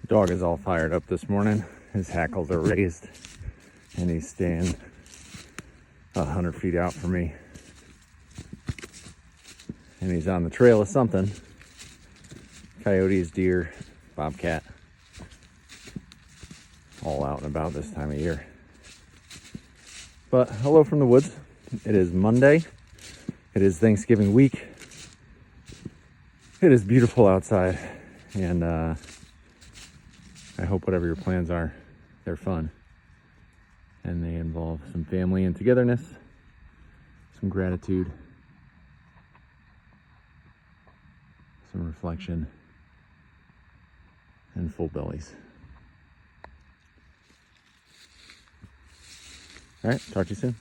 Dog is all fired up this morning. His hackles are raised and he's staying 100 feet out from me. And he's on the trail of something. Coyotes, deer, bobcat. All out and about this time of year. But hello from the woods. It is Monday. It is Thanksgiving week. It is beautiful outside. And I hope whatever your plans are, they're fun. And they involve some family and togetherness, some gratitude, some reflection, and full bellies. All right, talk to you soon.